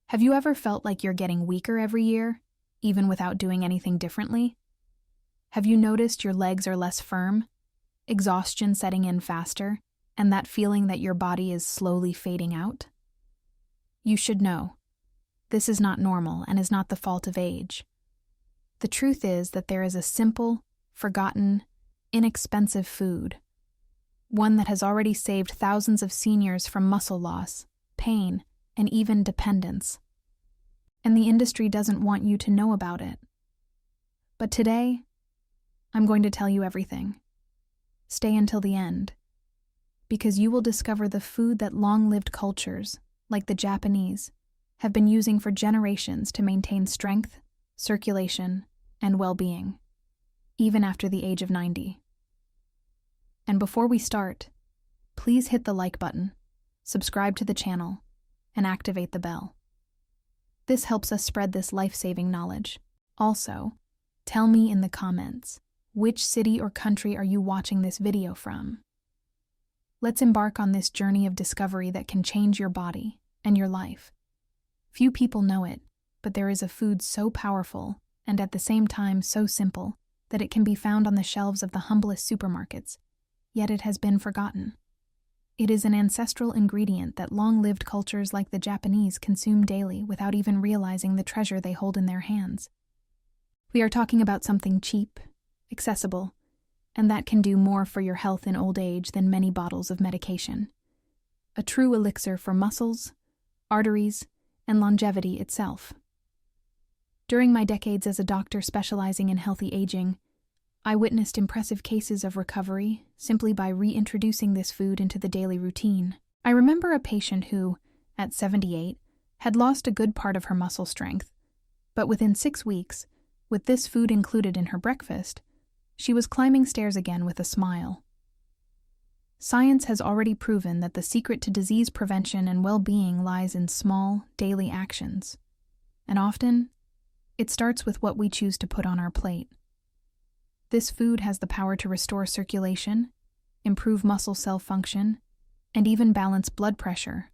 Have you ever felt like you're getting weaker every year, even without doing anything differently? Have you noticed your legs are less firm, exhaustion setting in faster, and that feeling that your body is slowly fading out? You should know. This is not normal and is not the fault of age. The truth is that there is a simple, forgotten, inexpensive food, one that has already saved thousands of seniors from muscle loss, pain, and even dependence. And the industry doesn't want you to know about it. But today, I'm going to tell you everything. Stay until the end, because you will discover the food that long-lived cultures, like the Japanese, have been using for generations to maintain strength, circulation, and well-being, even after the age of 90. And before we start, please hit the like button, subscribe to the channel, and activate the bell. This helps us spread this life-saving knowledge. Also, tell me in the comments, which city or country are you watching this video from? Let's embark on this journey of discovery that can change your body and your life. Few people know it, but there is a food so powerful and at the same time so simple that it can be found on the shelves of the humblest supermarkets, yet it has been forgotten. It is an ancestral ingredient that long-lived cultures like the Japanese consume daily without even realizing the treasure they hold in their hands. We are talking about something cheap, accessible, and that can do more for your health in old age than many bottles of medication. A true elixir for muscles, arteries, and longevity itself. During my decades as a doctor specializing in healthy aging, I witnessed impressive cases of recovery simply by reintroducing this food into the daily routine. I remember a patient who, at 78, had lost a good part of her muscle strength, but within 6 weeks, with this food included in her breakfast, she was climbing stairs again with a smile. Science has already proven that the secret to disease prevention and well-being lies in small, daily actions. And often, it starts with what we choose to put on our plate. This food has the power to restore circulation, improve muscle cell function, and even balance blood pressure,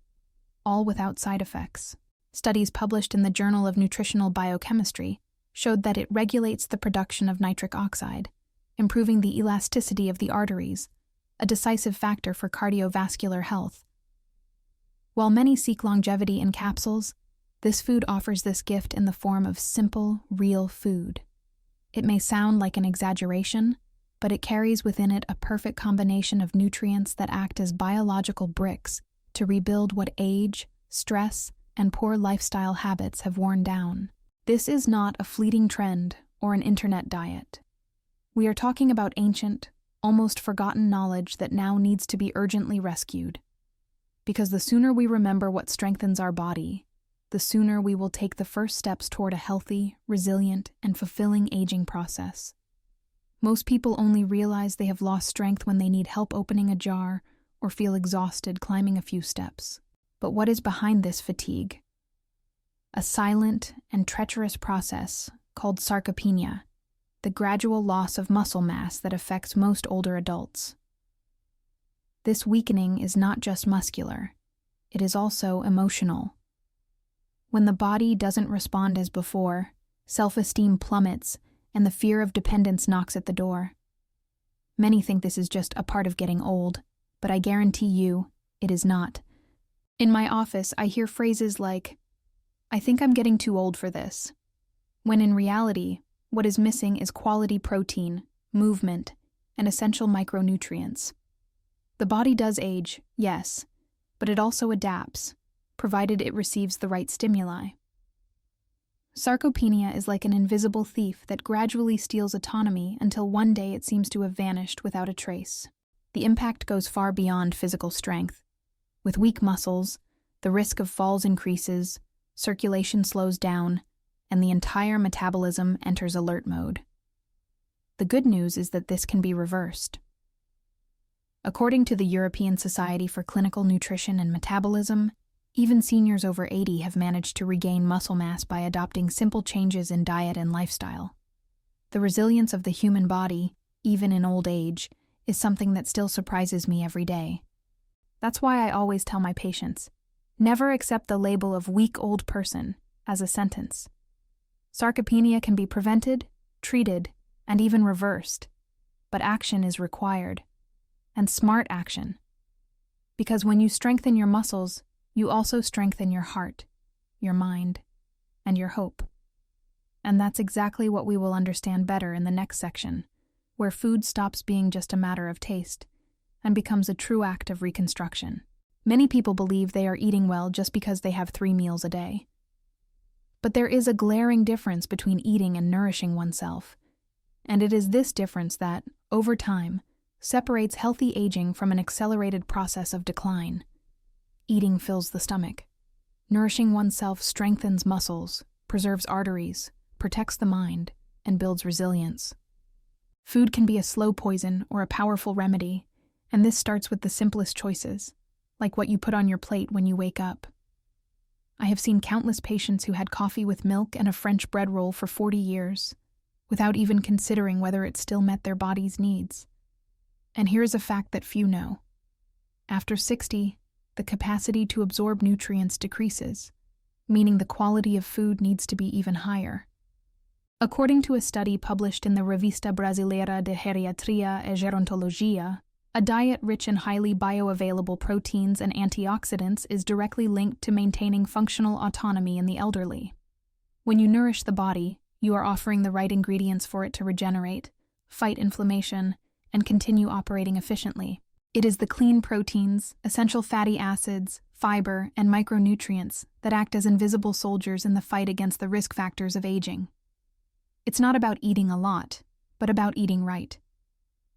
all without side effects. Studies published in the Journal of Nutritional Biochemistry showed that it regulates the production of nitric oxide, improving the elasticity of the arteries, a decisive factor for cardiovascular health. While many seek longevity in capsules, this food offers this gift in the form of simple, real food. It may sound like an exaggeration, but it carries within it a perfect combination of nutrients that act as biological bricks to rebuild what age, stress, and poor lifestyle habits have worn down. This is not a fleeting trend or an internet diet. We are talking about ancient, almost forgotten knowledge that now needs to be urgently rescued. Because the sooner we remember what strengthens our body, the sooner we will take the first steps toward a healthy, resilient, and fulfilling aging process. Most people only realize they have lost strength when they need help opening a jar or feel exhausted climbing a few steps. But what is behind this fatigue? A silent and treacherous process called sarcopenia, the gradual loss of muscle mass that affects most older adults. This weakening is not just muscular, it is also emotional. When the body doesn't respond as before, self-esteem plummets and the fear of dependence knocks at the door. Many think this is just a part of getting old, but I guarantee you, it is not. In my office, I hear phrases like, "I think I'm getting too old for this," when in reality, what is missing is quality protein, movement, and essential micronutrients. The body does age, yes, but it also adapts, provided it receives the right stimuli. Sarcopenia is like an invisible thief that gradually steals autonomy until one day it seems to have vanished without a trace. The impact goes far beyond physical strength. With weak muscles, the risk of falls increases, circulation slows down, and the entire metabolism enters alert mode. The good news is that this can be reversed. According to the European Society for Clinical Nutrition and Metabolism, even seniors over 80 have managed to regain muscle mass by adopting simple changes in diet and lifestyle. The resilience of the human body, even in old age, is something that still surprises me every day. That's why I always tell my patients, Never accept the label of weak old person as a sentence. Sarcopenia can be prevented, treated, and even reversed, but action is required, and smart action. Because when you strengthen your muscles, you also strengthen your heart, your mind, and your hope. And that's exactly what we will understand better in the next section, where food stops being just a matter of taste and becomes a true act of reconstruction. Many people believe they are eating well just because they have 3 meals a day. But there is a glaring difference between eating and nourishing oneself, and it is this difference that, over time, separates healthy aging from an accelerated process of decline. Eating fills the stomach. Nourishing oneself strengthens muscles, preserves arteries, protects the mind, and builds resilience. Food can be a slow poison or a powerful remedy, and this starts with the simplest choices, like what you put on your plate when you wake up. I have seen countless patients who had coffee with milk and a French bread roll for 40 years, without even considering whether it still met their body's needs. And here's a fact that few know. After 60, the capacity to absorb nutrients decreases, meaning the quality of food needs to be even higher. According to a study published in the Revista Brasileira de Geriatria e Gerontologia, a diet rich in highly bioavailable proteins and antioxidants is directly linked to maintaining functional autonomy in the elderly. When you nourish the body, you are offering the right ingredients for it to regenerate, fight inflammation, and continue operating efficiently. It is the clean proteins, essential fatty acids, fiber, and micronutrients that act as invisible soldiers in the fight against the risk factors of aging. It's not about eating a lot, but about eating right.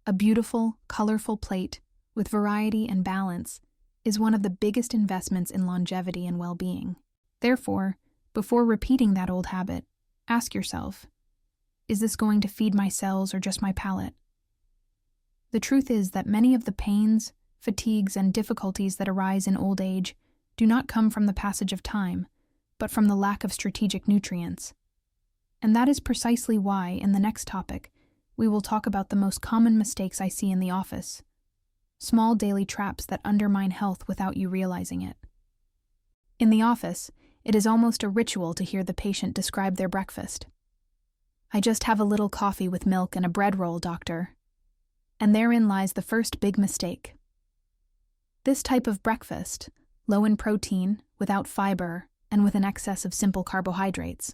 A beautiful, colorful plate with variety and balance is one of the biggest investments in longevity and well-being. Therefore, before repeating that old habit, ask yourself, is this going to feed my cells or just my palate? The truth is that many of the pains, fatigues, and difficulties that arise in old age do not come from the passage of time, but from the lack of strategic nutrients. And that is precisely why, in the next topic, we will talk about the most common mistakes I see in the office. Small daily traps that undermine health without you realizing it. In the office, it is almost a ritual to hear the patient describe their breakfast. I just have a little coffee with milk and a bread roll, doctor. And therein lies the first big mistake. This type of breakfast, low in protein, without fiber, and with an excess of simple carbohydrates,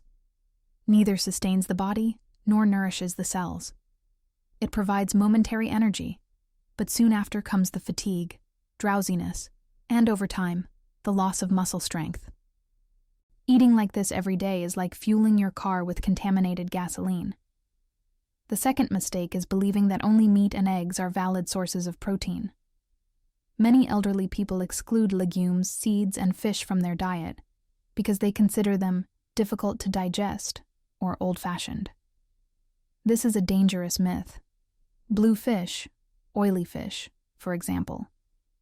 neither sustains the body nor nourishes the cells. It provides momentary energy, but soon after comes the fatigue, drowsiness, and over time, the loss of muscle strength. Eating like this every day is like fueling your car with contaminated gasoline. The second mistake is believing that only meat and eggs are valid sources of protein. Many elderly people exclude legumes, seeds, and fish from their diet because they consider them difficult to digest or old-fashioned. This is a dangerous myth. Blue fish, oily fish, for example,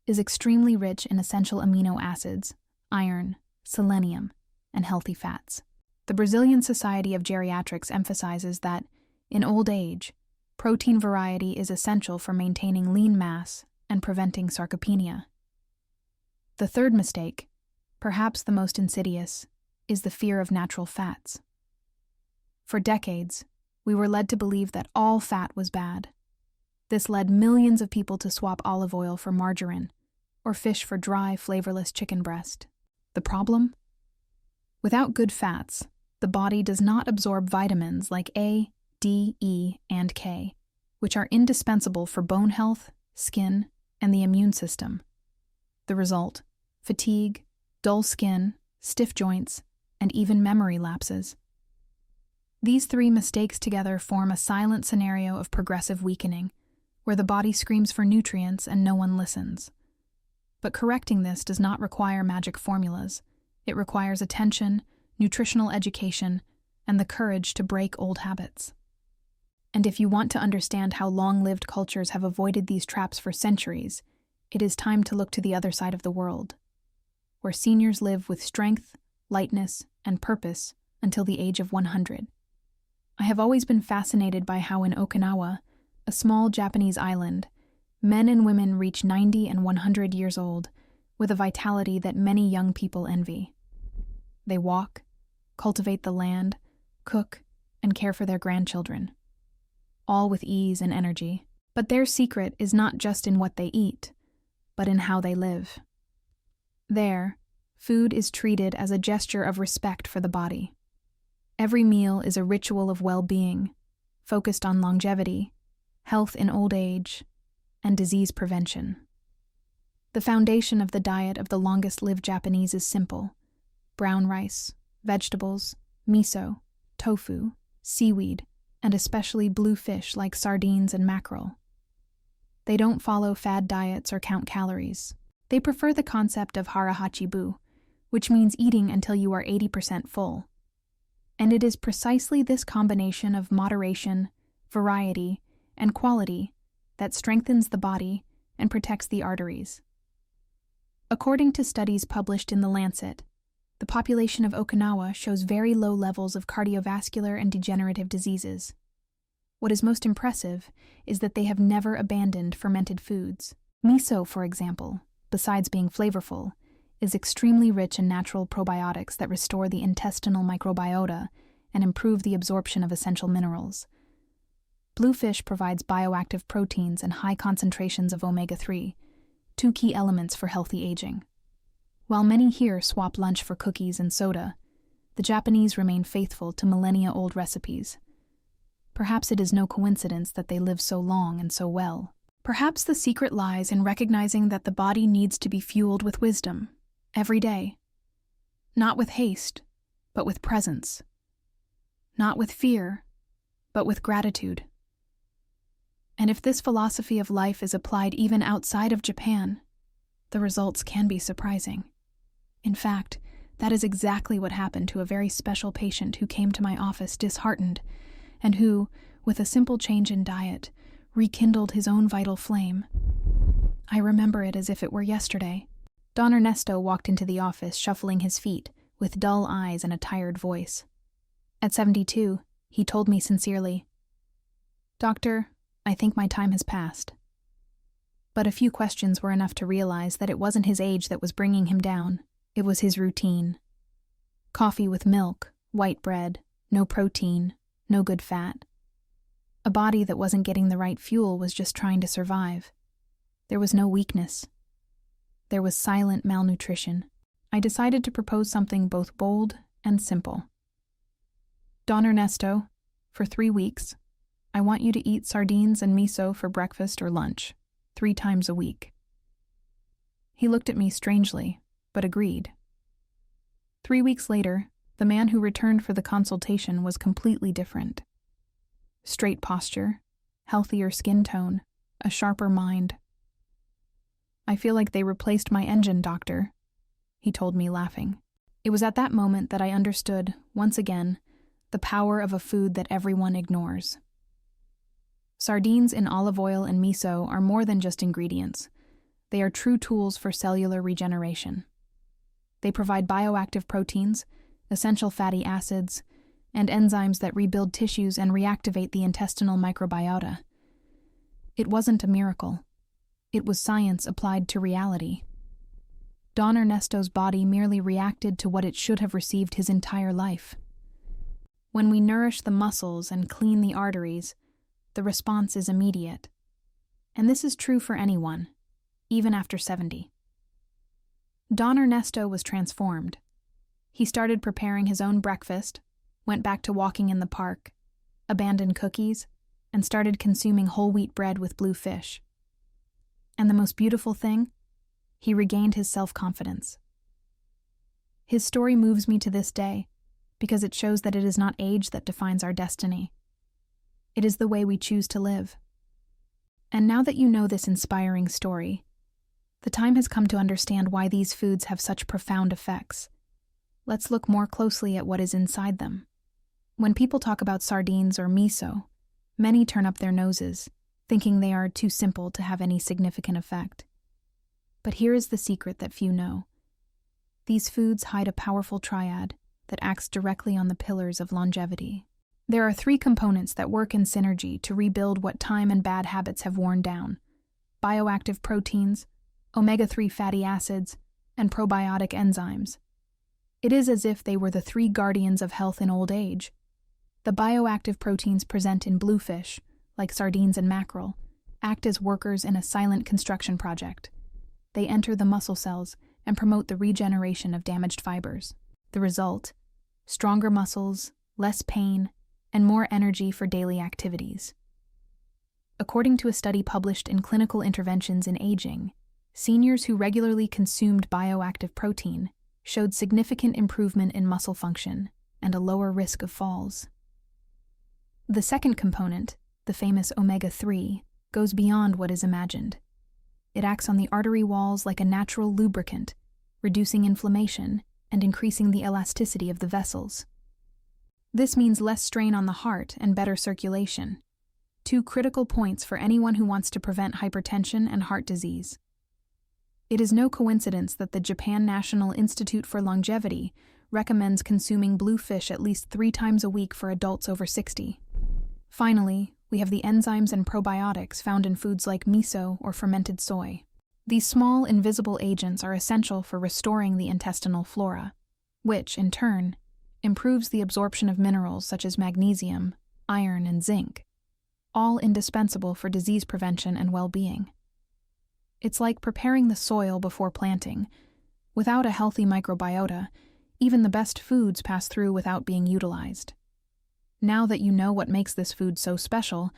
is extremely rich in essential amino acids, iron, selenium, and healthy fats. The Brazilian Society of Geriatrics emphasizes that, in old age, protein variety is essential for maintaining lean mass and preventing sarcopenia. The third mistake, perhaps the most insidious, is the fear of natural fats. For decades, we were led to believe that all fat was bad. This led millions of people to swap olive oil for margarine, or fish for dry, flavorless chicken breast. The problem? Without good fats, the body does not absorb vitamins like A, D, E, and K, which are indispensable for bone health, skin, and the immune system. The result: fatigue, dull skin, stiff joints, and even memory lapses. These three mistakes together form a silent scenario of progressive weakening, where the body screams for nutrients and no one listens. But correcting this does not require magic formulas. It requires attention, nutritional education, and the courage to break old habits. And if you want to understand how long-lived cultures have avoided these traps for centuries, it is time to look to the other side of the world, where seniors live with strength, lightness, and purpose until the age of 100. I have always been fascinated by how in Okinawa, a small Japanese island, men and women reach 90 and 100 years old with a vitality that many young people envy. They walk, cultivate the land, cook, and care for their grandchildren, all with ease and energy. But their secret is not just in what they eat, but in how they live. There, food is treated as a gesture of respect for the body. Every meal is a ritual of well-being, focused on longevity, health in old age, and disease prevention. The foundation of the diet of the longest-lived Japanese is simple: brown rice, vegetables, miso, tofu, seaweed, and especially blue fish like sardines and mackerel. They don't follow fad diets or count calories. They prefer the concept of harahachibu, which means eating until you are 80% full. And it is precisely this combination of moderation, variety, and quality that strengthens the body and protects the arteries. According to studies published in The Lancet, the population of Okinawa shows very low levels of cardiovascular and degenerative diseases. What is most impressive is that they have never abandoned fermented foods. Miso, for example, besides being flavorful, is extremely rich in natural probiotics that restore the intestinal microbiota and improve the absorption of essential minerals. Blue fish provides bioactive proteins and high concentrations of omega-3, two key elements for healthy aging. While many here swap lunch for cookies and soda, the Japanese remain faithful to millennia-old recipes. Perhaps it is no coincidence that they live so long and so well. Perhaps the secret lies in recognizing that the body needs to be fueled with wisdom, every day. Not with haste, but with presence. Not with fear, but with gratitude. And if this philosophy of life is applied even outside of Japan, the results can be surprising. In fact, that is exactly what happened to a very special patient who came to my office disheartened, and who, with a simple change in diet, rekindled his own vital flame. I remember it as if it were yesterday. Don Ernesto walked into the office shuffling his feet, with dull eyes and a tired voice. At 72, he told me sincerely, "Doctor, I think my time has passed." But a few questions were enough to realize that it wasn't his age that was bringing him down. It was his routine. Coffee with milk, white bread, no protein, no good fat. A body that wasn't getting the right fuel was just trying to survive. There was no weakness. There was silent malnutrition. I decided to propose something both bold and simple. "Don Ernesto, for 3 weeks, I want you to eat sardines and miso for breakfast or lunch, 3 times a week." He looked at me strangely, but agreed. 3 weeks later, the man who returned for the consultation was completely different. Straight posture, healthier skin tone, a sharper mind. "I feel like they replaced my engine, doctor," he told me, laughing. It was at that moment that I understood, once again, the power of a food that everyone ignores. Sardines in olive oil and miso are more than just ingredients. They are true tools for cellular regeneration. They provide bioactive proteins, essential fatty acids, and enzymes that rebuild tissues and reactivate the intestinal microbiota. It wasn't a miracle. It was science applied to reality. Don Ernesto's body merely reacted to what it should have received his entire life. When we nourish the muscles and clean the arteries, the response is immediate. And this is true for anyone, even after 70. Don Ernesto was transformed. He started preparing his own breakfast, went back to walking in the park, abandoned cookies, and started consuming whole wheat bread with blue fish. And the most beautiful thing? He regained his self-confidence. His story moves me to this day because it shows that it is not age that defines our destiny. It is the way we choose to live. And now that you know this inspiring story, the time has come to understand why these foods have such profound effects. Let's look more closely at what is inside them. When people talk about sardines or miso, many turn up their noses, thinking they are too simple to have any significant effect. But here is the secret that few know. These foods hide a powerful triad that acts directly on the pillars of longevity. There are 3 components that work in synergy to rebuild what time and bad habits have worn down: bioactive proteins, omega-3 fatty acids, and probiotic enzymes. It is as if they were the three guardians of health in old age. The bioactive proteins present in bluefish, like sardines and mackerel, act as workers in a silent construction project. They enter the muscle cells and promote the regeneration of damaged fibers. The result: stronger muscles, less pain, and more energy for daily activities. According to a study published in Clinical Interventions in Aging, seniors who regularly consumed bioactive protein showed significant improvement in muscle function and a lower risk of falls. The second component, the famous omega-3, goes beyond what is imagined. It acts on the artery walls like a natural lubricant, reducing inflammation and increasing the elasticity of the vessels. This means less strain on the heart and better circulation, two critical points for anyone who wants to prevent hypertension and heart disease. It is no coincidence that the Japan National Institute for Longevity recommends consuming bluefish at least 3 times a week for adults over 60. Finally, we have the enzymes and probiotics found in foods like miso or fermented soy. These small, invisible agents are essential for restoring the intestinal flora, which, in turn, improves the absorption of minerals such as magnesium, iron, and zinc, all indispensable for disease prevention and well-being. It's like preparing the soil before planting. Without a healthy microbiota, even the best foods pass through without being utilized. Now that you know what makes this food so special,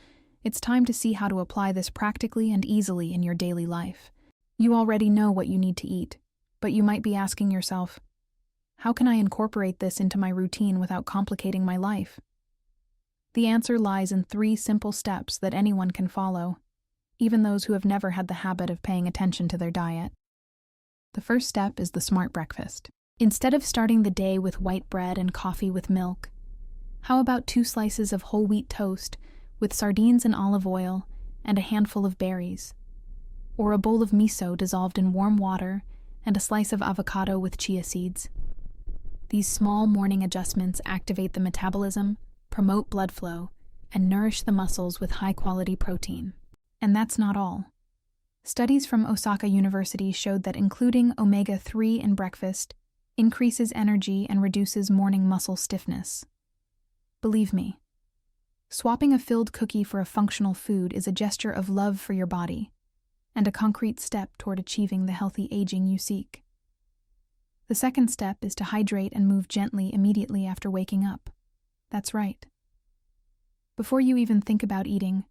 it's time to see how to apply this practically and easily in your daily life. You already know what you need to eat, but you might be asking yourself, how can I incorporate this into my routine without complicating my life? The answer lies in 3 simple steps that anyone can follow, even those who have never had the habit of paying attention to their diet. The first step is the smart breakfast. Instead of starting the day with white bread and coffee with milk, how about 2 slices of whole wheat toast with sardines and olive oil and a handful of berries? Or a bowl of miso dissolved in warm water and a slice of avocado with chia seeds? These small morning adjustments activate the metabolism, promote blood flow, and nourish the muscles with high-quality protein. And that's not all. Studies from Osaka University showed that including omega-3 in breakfast increases energy and reduces morning muscle stiffness. Believe me, swapping a filled cookie for a functional food is a gesture of love for your body and a concrete step toward achieving the healthy aging you seek. The second step is to hydrate and move gently immediately after waking up. That's right. Before you even think about eating,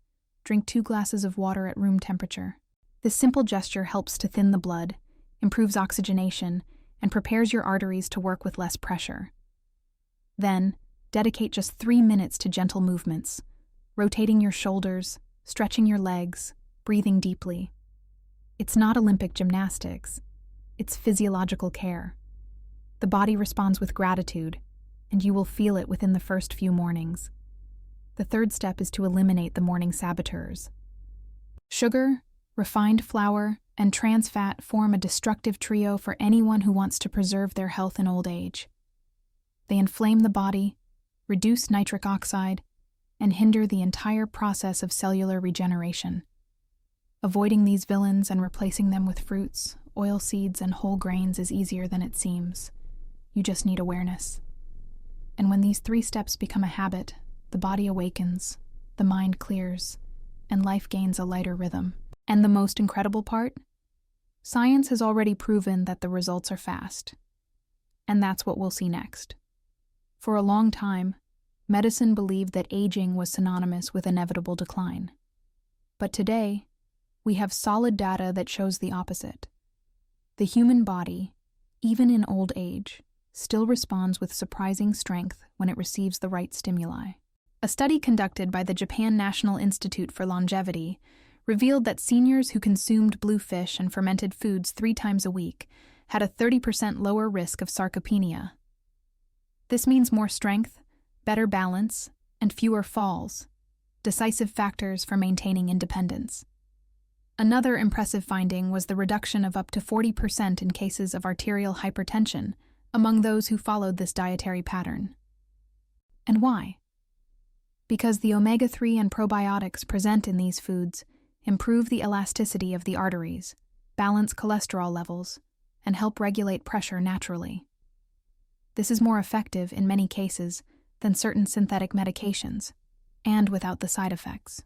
drink 2 glasses of water at room temperature. This simple gesture helps to thin the blood, improves oxygenation, and prepares your arteries to work with less pressure. Then, dedicate just 3 minutes to gentle movements, rotating your shoulders, stretching your legs, breathing deeply. It's not Olympic gymnastics. It's physiological care. The body responds with gratitude, and you will feel it within the first few mornings. The third step is to eliminate the morning saboteurs. Sugar, refined flour, and trans fat form a destructive trio for anyone who wants to preserve their health in old age. They inflame the body, reduce nitric oxide, and hinder the entire process of cellular regeneration. Avoiding these villains and replacing them with fruits, oilseeds, and whole grains is easier than it seems. You just need awareness. And when these 3 steps become a habit, the body awakens, the mind clears, and life gains a lighter rhythm. And the most incredible part? Science has already proven that the results are fast. And that's what we'll see next. For a long time, medicine believed that aging was synonymous with inevitable decline. But today, we have solid data that shows the opposite. The human body, even in old age, still responds with surprising strength when it receives the right stimuli. A study conducted by the Japan National Institute for Longevity revealed that seniors who consumed bluefish and fermented foods 3 times a week had a 30% lower risk of sarcopenia. This means more strength, better balance, and fewer falls, decisive factors for maintaining independence. Another impressive finding was the reduction of up to 40% in cases of arterial hypertension among those who followed this dietary pattern. And why? Because the omega-3 and probiotics present in these foods improve the elasticity of the arteries, balance cholesterol levels, and help regulate pressure naturally. This is more effective in many cases than certain synthetic medications, and without the side effects.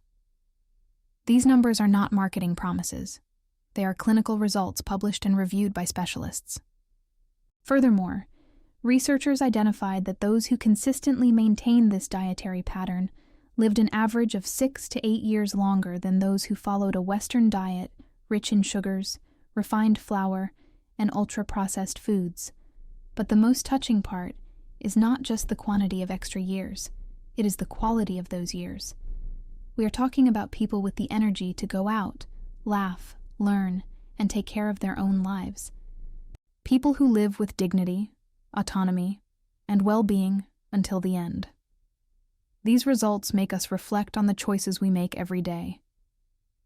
These numbers are not marketing promises. They are clinical results published and reviewed by specialists. Furthermore, researchers identified that those who consistently maintained this dietary pattern lived an average of 6 to 8 years longer than those who followed a Western diet rich in sugars, refined flour, and ultra-processed foods. But the most touching part is not just the quantity of extra years, it is the quality of those years. We are talking about people with the energy to go out, laugh, learn, and take care of their own lives. People who live with dignity, autonomy, and well-being until the end. These results make us reflect on the choices we make every day.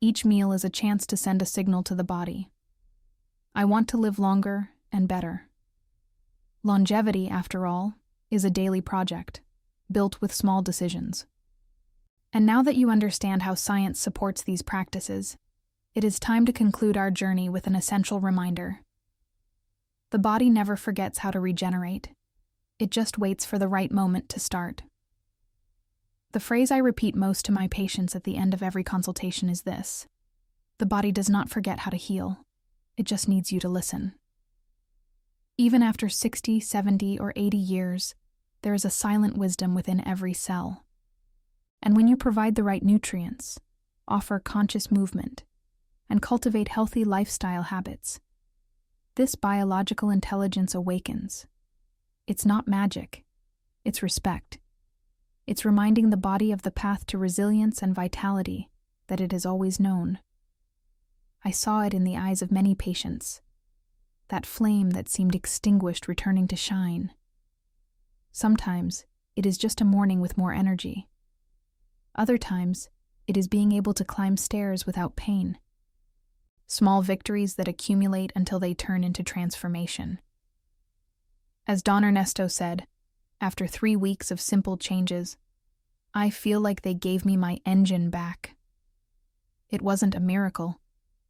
Each meal is a chance to send a signal to the body. I want to live longer and better. Longevity, after all, is a daily project, built with small decisions. And now that you understand how science supports these practices, it is time to conclude our journey with an essential reminder. The body never forgets how to regenerate. It just waits for the right moment to start. The phrase I repeat most to my patients at the end of every consultation is this: the body does not forget how to heal. It just needs you to listen. Even after 60, 70, or 80 years, there is a silent wisdom within every cell. And when you provide the right nutrients, offer conscious movement, and cultivate healthy lifestyle habits, this biological intelligence awakens. It's not magic, it's respect. It's reminding the body of the path to resilience and vitality that it has always known. I saw it in the eyes of many patients, that flame that seemed extinguished returning to shine. Sometimes it is just a morning with more energy. Other times, it is being able to climb stairs without pain. Small victories that accumulate until they turn into transformation. As Don Ernesto said, after 3 weeks of simple changes, I feel like they gave me my engine back. It wasn't a miracle.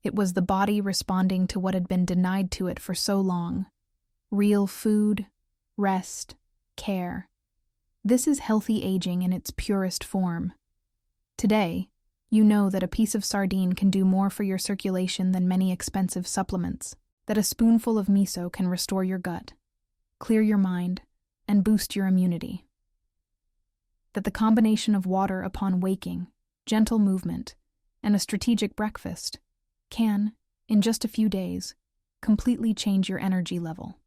It was the body responding to what had been denied to it for so long. Real food, rest, care. This is healthy aging in its purest form. Today, you know that a piece of sardine can do more for your circulation than many expensive supplements, that a spoonful of miso can restore your gut, clear your mind, and boost your immunity. That the combination of water upon waking, gentle movement, and a strategic breakfast can, in just a few days, completely change your energy level.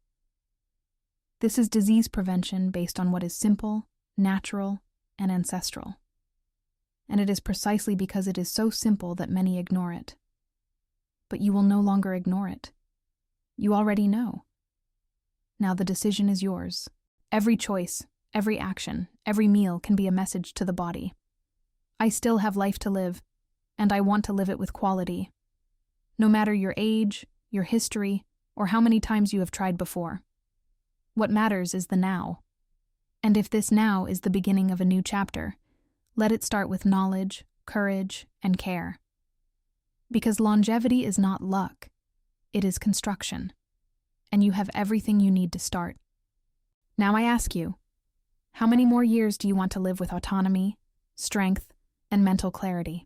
This is disease prevention based on what is simple, natural, and ancestral. And it is precisely because it is so simple that many ignore it. But you will no longer ignore it. You already know. Now the decision is yours. Every choice, every action, every meal can be a message to the body. I still have life to live, and I want to live it with quality. No matter your age, your history, or how many times you have tried before. What matters is the now. And if this now is the beginning of a new chapter, let it start with knowledge, courage, and care. Because longevity is not luck, it is construction. And you have everything you need to start. Now I ask you, how many more years do you want to live with autonomy, strength, and mental clarity?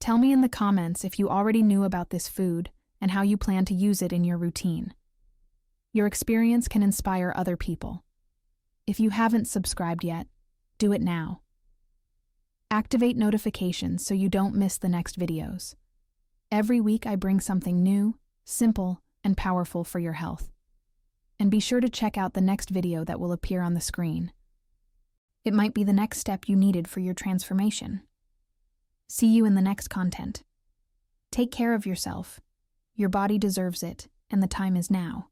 Tell me in the comments if you already knew about this food and how you plan to use it in your routine. Your experience can inspire other people. If you haven't subscribed yet, do it now. Activate notifications so you don't miss the next videos. Every week I bring something new, simple, and powerful for your health. And be sure to check out the next video that will appear on the screen. It might be the next step you needed for your transformation. See you in the next content. Take care of yourself. Your body deserves it, and the time is now.